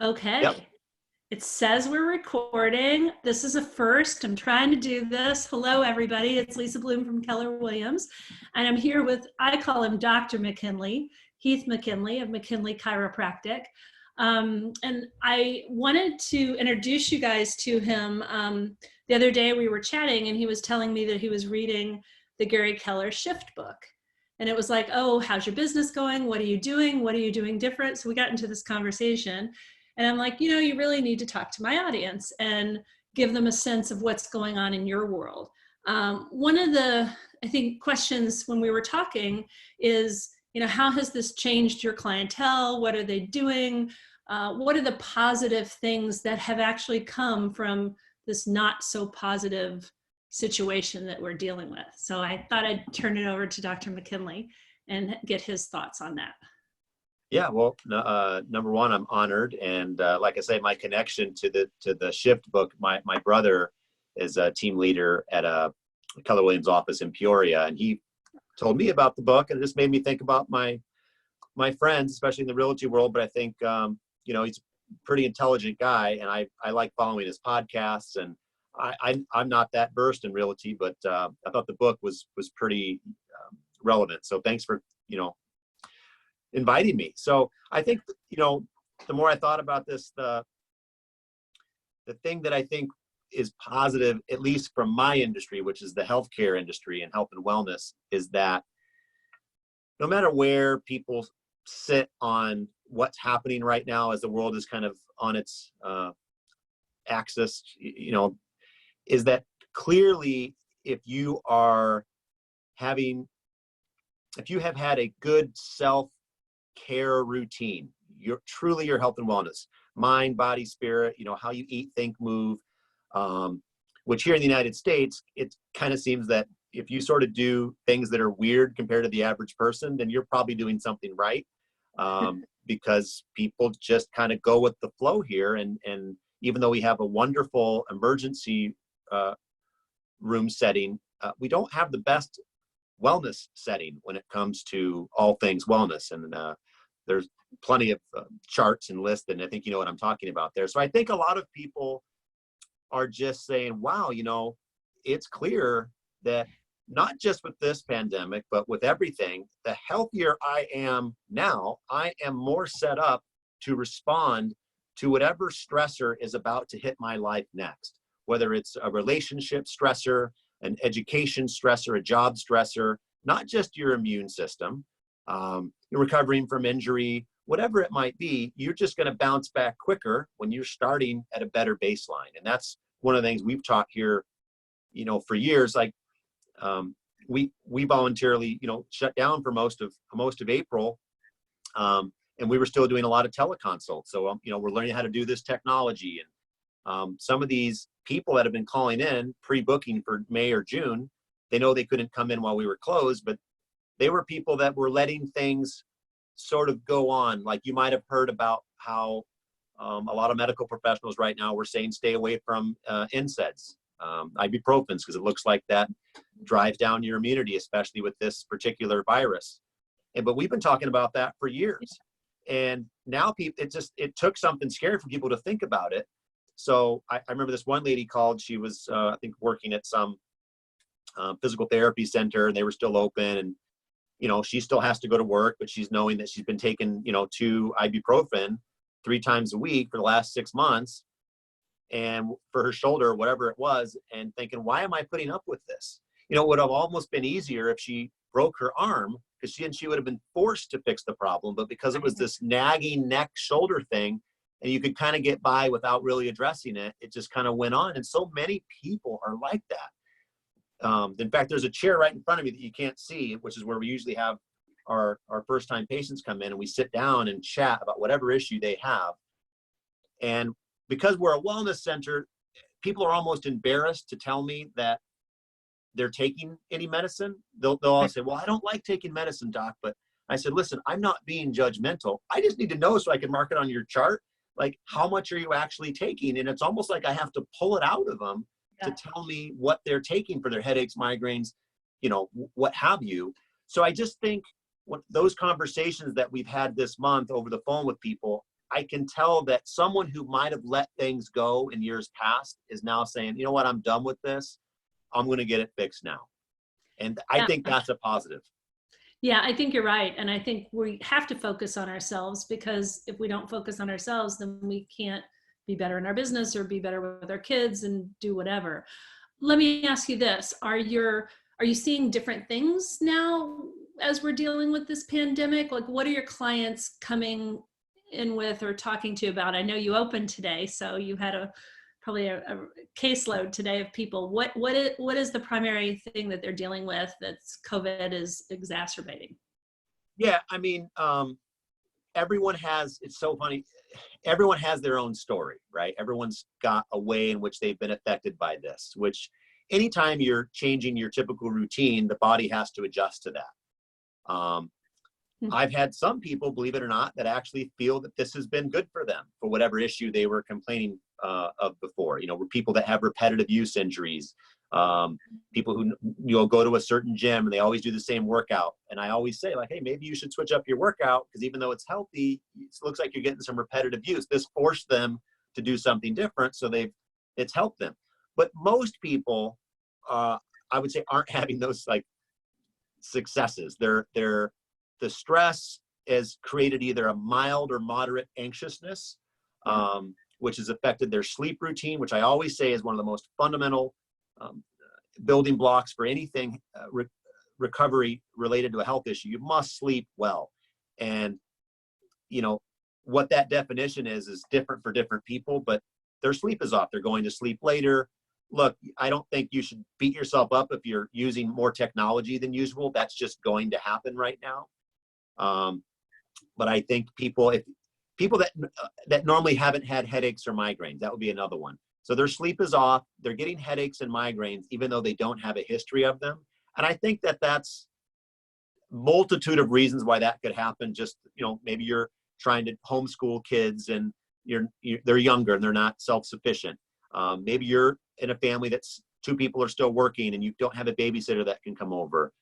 Okay. Yep. It says we're recording. This is a first. I'm trying to do this. Hello, everybody. It's Lisa Blume from Keller Williams. And I'm here with, I call him Dr. McKinley, Heath McKinley of McKinley Chiropractic. And I wanted to introduce you guys to him. The other day we were chatting and he was telling me that he was reading the Gary Keller Shift book. And it was like, oh, how's your business going? What are you doing? What are you doing different? So we got into this conversation. And I'm like, you really need to talk to my audience and give them a sense of what's going on in your world. One of the, I think, questions when we were talking is, how has this changed your clientele? What are they doing? What are the positive things that have actually come from this not so positive situation that we're dealing with? So I thought I'd turn it over to Dr. McKinley and get his thoughts on that. Yeah. Well, number one, I'm honored, and like I say, my connection to the Shift book. My brother is a team leader at a Keller Williams office in Peoria, and he told me about the book, and it just made me think about my friends, especially in the realty world. But I think he's a pretty intelligent guy, and I like following his podcasts. And I'm not that versed in realty, but I thought the book was pretty relevant. So thanks for inviting me. So I think, the more I thought about this, the thing that I think is positive, at least from my industry, which is the healthcare industry and health and wellness, is that no matter where people sit on what's happening right now as the world is kind of on its axis, is that clearly if you have had a good self-care routine, truly your health and wellness, mind, body, spirit, how you eat, think, move, which here in the United States, it kind of seems that if you sort of do things that are weird compared to the average person, then you're probably doing something right, because people just kind of go with the flow here. And even though we have a wonderful emergency room setting, we don't have the best wellness setting when it comes to all things wellness. And there's plenty of charts and lists, and I think you know what I'm talking about there. So I think a lot of people are just saying, wow, it's clear that not just with this pandemic, but with everything, the healthier I am now, I am more set up to respond to whatever stressor is about to hit my life next, whether it's a relationship stressor, an education stressor, a job stressor, not just your immune system, you're recovering from injury, whatever it might be, you're just going to bounce back quicker when you're starting at a better baseline. And that's one of the things we've taught here, for years. Like we voluntarily, shut down for most of April, and we were still doing a lot of teleconsults. So we're learning how to do this technology, and some of these people that have been calling in pre-booking for May or June, they know they couldn't come in while we were closed, but they were people that were letting things sort of go on. Like you might have heard about how a lot of medical professionals right now were saying stay away from NSAIDs, ibuprofens, because it looks like that drives down your immunity, especially with this particular virus. But we've been talking about that for years. And now it took something scary for people to think about it. So I remember this one lady called. She was, I think, working at some physical therapy center, and they were still open. And, she still has to go to work, but she's knowing that she's been taking, 2 ibuprofen 3 times a week for the last 6 months, and for her shoulder, whatever it was, and thinking, why am I putting up with this? It would have almost been easier if she broke her arm, because she would have been forced to fix the problem. But because it was this nagging neck shoulder thing, and you could kind of get by without really addressing it, it just kind of went on. And so many people are like that. In fact, there's a chair right in front of me that you can't see, which is where we usually have our first-time patients come in, and we sit down and chat about whatever issue they have. And because we're a wellness center, people are almost embarrassed to tell me that they're taking any medicine. They'll all say, well, I don't like taking medicine, doc. But I said, listen, I'm not being judgmental. I just need to know so I can mark it on your chart. Like, how much are you actually taking? And it's almost like I have to pull it out of them to tell me what they're taking for their headaches, migraines, what have you. So I just think those conversations that we've had this month over the phone with people, I can tell that someone who might have let things go in years past is now saying, you know what, I'm done with this. I'm going to get it fixed now. And I think that's a positive. Yeah, I think you're right. And I think we have to focus on ourselves, because if we don't focus on ourselves, then we can't be better in our business or be better with our kids and do whatever. Let me ask you this. Are you seeing different things now as we're dealing with this pandemic? Like, what are your clients coming in with or talking to you about? I know you opened today, so you had probably a caseload today of people. What is the primary thing that they're dealing with that's COVID is exacerbating? Yeah, I mean, everyone has, it's so funny, everyone has their own story, right? Everyone's got a way in which they've been affected by this, which anytime you're changing your typical routine, the body has to adjust to that. I've had some people, believe it or not, that actually feel that this has been good for them for whatever issue they were complaining of before. You know, people that have repetitive use injuries, people who, you know, go to a certain gym and they always do the same workout. And I always say, like, hey, maybe you should switch up your workout, because even though it's healthy, it looks like you're getting some repetitive use. This forced them to do something different, so it's helped them. But most people, I would say, aren't having those like successes. The stress has created either a mild or moderate anxiousness, which has affected their sleep routine, which I always say is one of the most fundamental building blocks for anything recovery related to a health issue. You must sleep well. And, you know, what that definition is different for different people, but their sleep is off. They're going to sleep later. Look, I don't think you should beat yourself up if you're using more technology than usual. That's just going to happen right now. But I think people that normally haven't had headaches or migraines, that would be another one. So their sleep is off. They're getting headaches and migraines, even though they don't have a history of them. And I think that's multitude of reasons why that could happen. Just, you know, maybe you're trying to homeschool kids and they're younger and they're not self-sufficient. Maybe you're in a family that's two people are still working and you don't have a babysitter that can come over.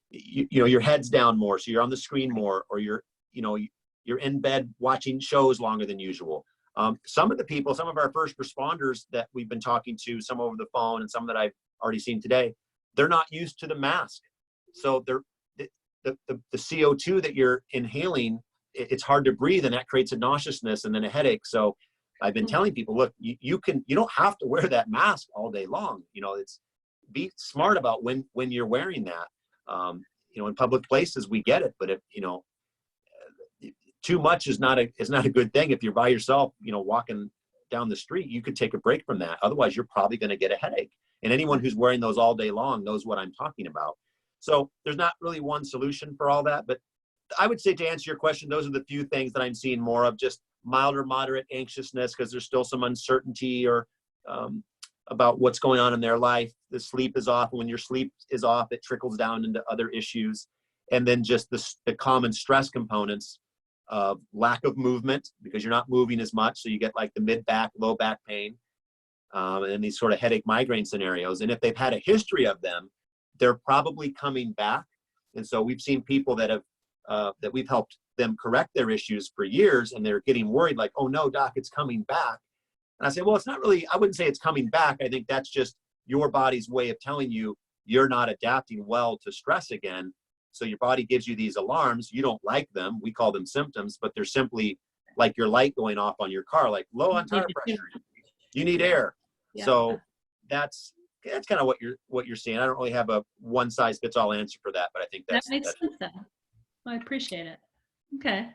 You know, your head's down more, so you're on the screen more, or you're in bed watching shows longer than usual. Some of our first responders that we've been talking to, some over the phone and some that I've already seen today, they're not used to the mask. So the CO2 that you're inhaling, it's hard to breathe, and that creates a nauseousness and then a headache. So I've been telling people, look, you don't have to wear that mask all day long. You know, be smart about when you're wearing that. You know, in public places, we get it, but if, you know, too much is not a good thing. If you're by yourself, you know, walking down the street, you could take a break from that. Otherwise, you're probably going to get a headache. And anyone who's wearing those all day long knows what I'm talking about. So there's not really one solution for all that. But I would say, to answer your question, those are the few things that I'm seeing more of, just mild or moderate anxiousness, because there's still some uncertainty or about what's going on in their life. The sleep is off. When your sleep is off, it trickles down into other issues. And then just the common stress components of lack of movement, because you're not moving as much. So you get like the mid back, low back pain, and these sort of headache migraine scenarios. And if they've had a history of them, they're probably coming back. And so we've seen people that we've helped them correct their issues for years, and they're getting worried, like, oh no, doc, it's coming back. And I say, well, it's not really, I wouldn't say it's coming back. I think that's just your body's way of telling you you're not adapting well to stress again. So your body gives you these alarms. You don't like them. We call them symptoms, but they're simply like your light going off on your car, like low on tire pressure. You need air. Yeah. So that's kind of what you're seeing. I don't really have a one size fits all answer for that, but I think that makes sense. Then. Well, I appreciate it. Okay.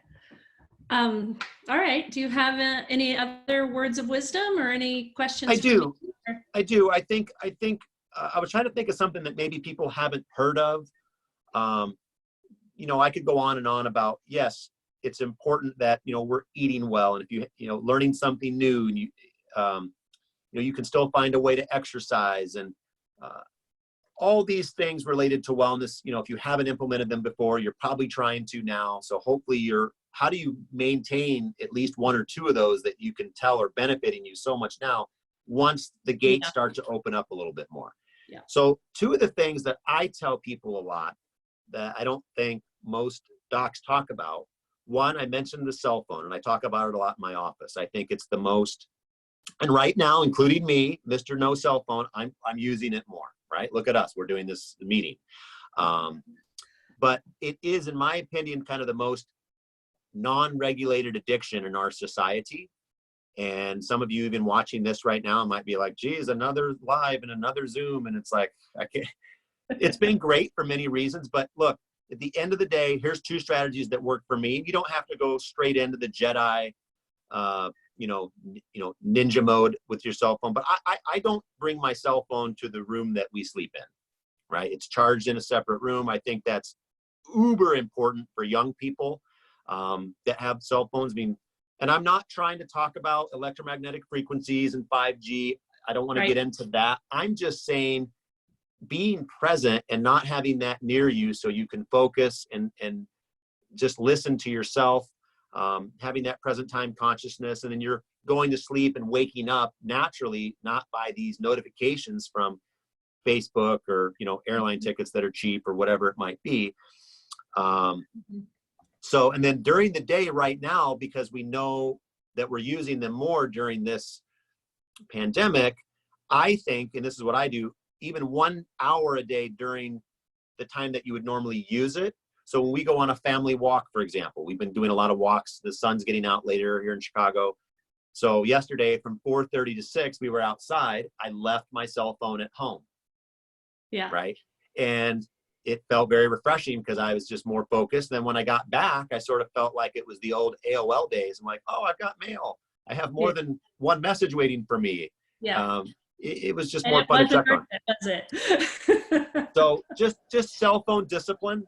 All right. Do you have any other words of wisdom or any questions? I do. I think I was trying to think of something that maybe people haven't heard of. You know, I could go on and on about, yes, it's important that, you know, we're eating well. And if you know, learning something new, and you know, you can still find a way to exercise, and all these things related to wellness. You know, if you haven't implemented them before, you're probably trying to now. So hopefully how do you maintain at least one or two of those that you can tell are benefiting you so much now, once the gates start to open up a little bit more? Yeah. So two of the things that I tell people a lot that I don't think most docs talk about. one, I mentioned the cell phone, and I talk about it a lot in my office. I think it's the most, and right now, including me, Mr. No Cell Phone, I'm using it more, right? Look at us, we're doing this meeting. But it is, in my opinion, kind of the most non-regulated addiction in our society. And some of you even watching this right now might be like, geez, another live and another Zoom. And it's like, I can't. It's been great for many reasons, but look, at the end of the day, here's two strategies that work for me. You don't have to go straight into the Jedi, ninja mode with your cell phone, but I don't bring my cell phone to the room that we sleep in, right? It's charged in a separate room. I think that's uber important for young people that have cell phones. And I'm not trying to talk about electromagnetic frequencies and 5G. I don't want to get into that. I'm just saying being present and not having that near you so you can focus and just listen to yourself, having that present time consciousness, and then you're going to sleep and waking up naturally, not by these notifications from Facebook or, airline tickets that are cheap or whatever it might be. So, and then during the day right now, because we know that we're using them more during this pandemic, I think, and this is what I do, even 1 hour a day during the time that you would normally use it. So when we go on a family walk, for example, we've been doing a lot of walks. The sun's getting out later here in Chicago. So yesterday from 4:30 to 6, we were outside. I left my cell phone at home. Yeah. Right. And it felt very refreshing because I was just more focused. Then when I got back, I sort of felt like it was the old AOL days. I'm like, oh, I've got mail. I have more than one message waiting for me. Yeah. It was just And more it fun to check on. Was it? So just cell phone discipline.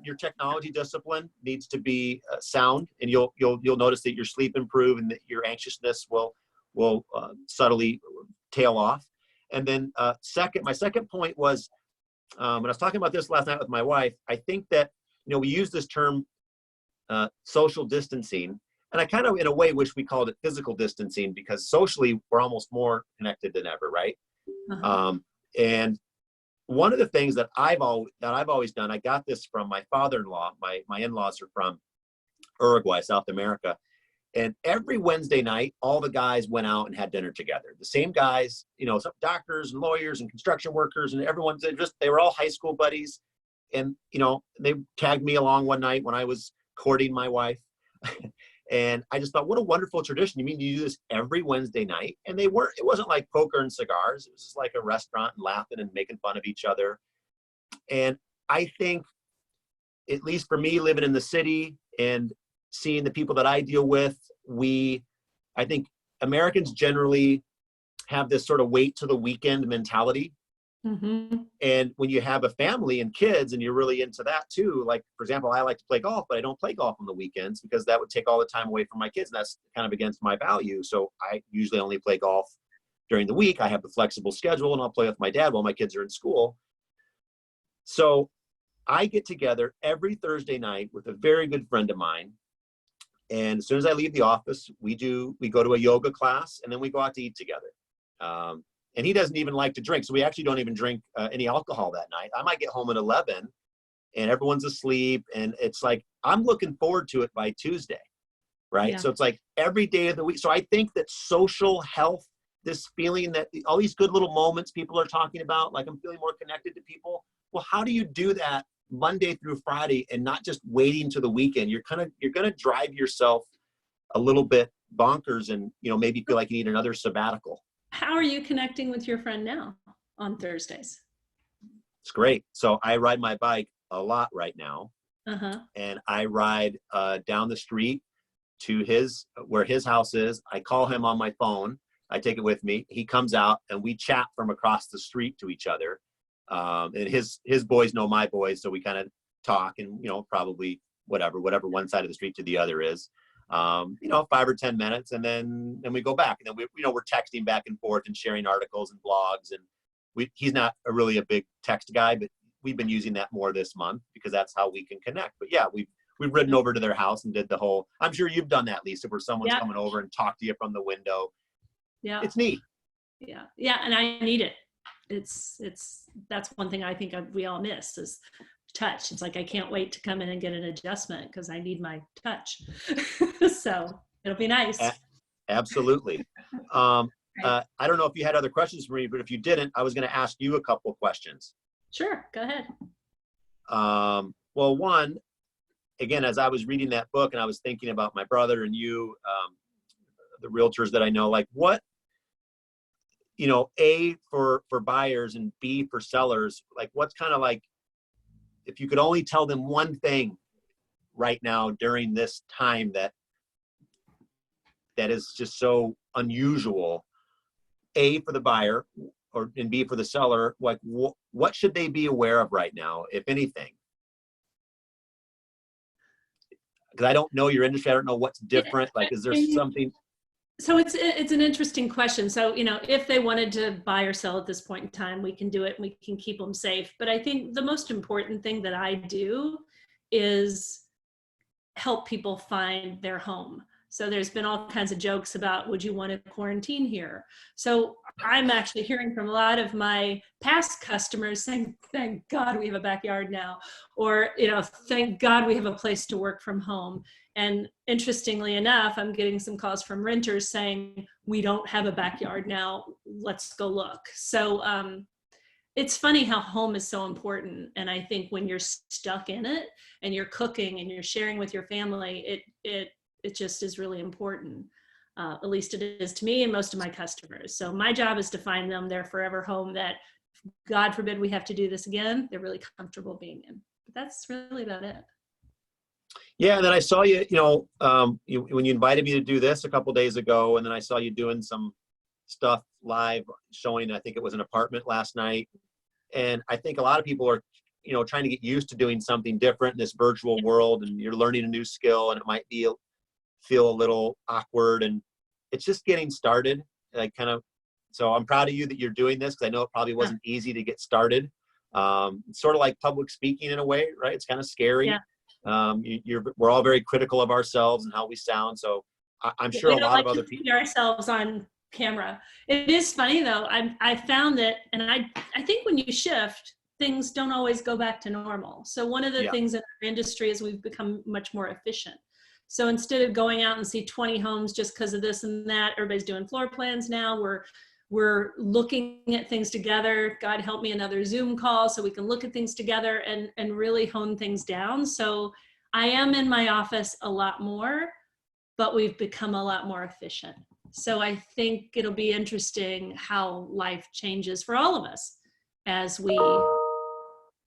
Your technology discipline needs to be sound, and you'll notice that your sleep improve and that your anxiousness will subtly tail off. And then my second point was, when I was talking about this last night with my wife, I think that, we use this term social distancing, and I kind of, in a way, wish we called it physical distancing, because socially we're almost more connected than ever, right? And one of the things that I've always done, I got this from my father-in-law. My in-laws are from Uruguay, South America. And every Wednesday night, all the guys went out and had dinner together. The same guys, some doctors and lawyers and construction workers, and everyone, they were all high school buddies. And, they tagged me along one night when I was courting my wife. And I just thought, what a wonderful tradition. You mean you do this every Wednesday night? And it wasn't like poker and cigars. It was just like a restaurant and laughing and making fun of each other. And I think, at least for me, living in the city and seeing the people that I deal with, I think Americans generally have this sort of wait to the weekend mentality. And when you have a family and kids and you're really into that too, like, for example, I like to play golf, but I don't play golf on the weekends because that would take all the time away from my kids. And that's kind of against my value. So I usually only play golf during the week. I have the flexible schedule, and I'll play with my dad while my kids are in school. So I get together every Thursday night with a very good friend of mine. And as soon as I leave the office, we go to a yoga class, and then we go out to eat together. And he doesn't even like to drink. So we actually don't even drink any alcohol that night. I might get home at 11 and everyone's asleep. And it's like, I'm looking forward to it by Tuesday. Right. Yeah. So it's like every day of the week. So I think that social health, this feeling that all these good little moments people are talking about, like I'm feeling more connected to people. Well, how do you do that Monday through Friday and not just waiting to the weekend? You're going to drive yourself a little bit bonkers and, maybe feel like you need another sabbatical. How are you connecting with your friend now on Thursdays? It's great. So I ride my bike a lot right now. And I ride down the street to where his house is. I call him on my phone. I take it with me. He comes out and we chat from across the street to each other. And his boys know my boys. So we kind of talk and, probably whatever one side of the street to the other is. 5 or 10 minutes, and then we go back, and then we're texting back and forth and sharing articles and blogs. And he's not really a big text guy, but we've been using that more this month because that's how we can connect. But yeah, we've ridden over to their house and did the whole. I'm sure you've done that, Lisa, where someone's coming over and talk to you from the window. Yeah, it's neat. Yeah, and I need it. That's one thing I think we all miss is touch. It's like, I can't wait to come in and get an adjustment because I need my touch. So it'll be nice. Absolutely. I don't know if you had other questions for me, but if you didn't, I was going to ask you a couple of questions. Sure, go ahead. Well, one, again, as I was reading that book and I was thinking about my brother and you, the realtors that I know, like what, you know, A for buyers and B for sellers, like what's kind of like, if you could only tell them one thing right now during this time that is just so unusual, A for the buyer and B for the seller, like what should they be aware of right now, if anything? Because I don't know your industry. I don't know what's different. Like, is there something? So it's an interesting question. So, you know, if they wanted to buy or sell at this point in time, we can do it and we can keep them safe. But I think the most important thing that I do is help people find their home. So there's been all kinds of jokes about, would you want to quarantine here? So I'm actually hearing from a lot of my past customers saying, thank God we have a backyard now, or, you know, thank God we have a place to work from home. And interestingly enough, I'm getting some calls from renters saying, we don't have a backyard now, let's go look. So it's funny how home is so important. And I think when you're stuck in it and you're cooking and you're sharing with your family, it just is really important. At least it is to me and most of my customers. So my job is to find them their forever home that, God forbid we have to do this again, they're really comfortable being in. But that's really about it. Yeah, and then I saw you, you know, when you invited me to do this a couple days ago, and then I saw you doing some stuff live showing, I think it was an apartment last night. And I think a lot of people are, you know, trying to get used to doing something different in this virtual world, and you're learning a new skill, and it might feel a little awkward, and it's just getting started. Like so I'm proud of you that you're doing this, because I know it probably wasn't easy to get started. It's sort of like public speaking in a way, right? It's kind of scary. Yeah. We're all very critical of ourselves and how we sound. So I'm sure a lot of other people see ourselves on camera. It is funny though. I found that, and I think when you shift, things don't always go back to normal. So one of the things in our industry is we've become much more efficient. So instead of going out and see 20 homes just because of this and that, everybody's doing floor plans now. We're looking at things together. God help me, another Zoom call so we can look at things together and really hone things down. So I am in my office a lot more, but we've become a lot more efficient. So I think it'll be interesting how life changes for all of us as we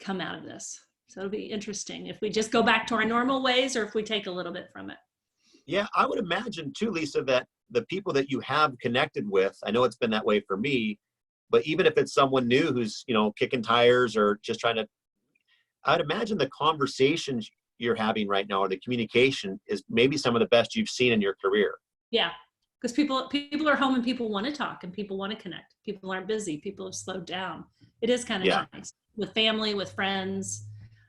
come out of this. So it'll be interesting if we just go back to our normal ways or if we take a little bit from it. Yeah, I would imagine too, Lisa, that the people that you have connected with, I know it's been that way for me, but even if it's someone new who's, you know, kicking tires or just trying to, I'd imagine the conversations you're having right now, or the communication, is maybe some of the best you've seen in your career. Yeah, because people are home and people want to talk and people want to connect. People aren't busy. People have slowed down. It is kind of nice with family, with friends.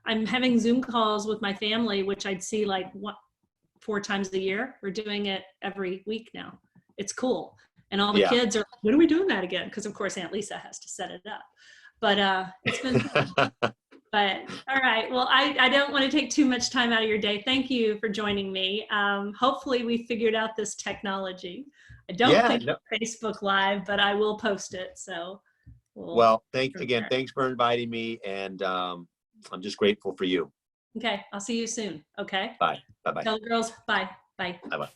I'm having Zoom calls with my family, which I'd see like 4 times a year. We're doing it every week now. It's cool. And all the kids are, when are we doing that again? Because of course Aunt Lisa has to set it up. But it's been fun. But all right. Well, I don't want to take too much time out of your day. Thank you for joining me. Hopefully we figured out this technology. I don't think it's Facebook Live, but I will post it. So thanks for inviting me, and I'm just grateful for you. Okay, I'll see you soon. Okay. Bye. Bye-bye. Tell the girls bye. Bye. Bye-bye.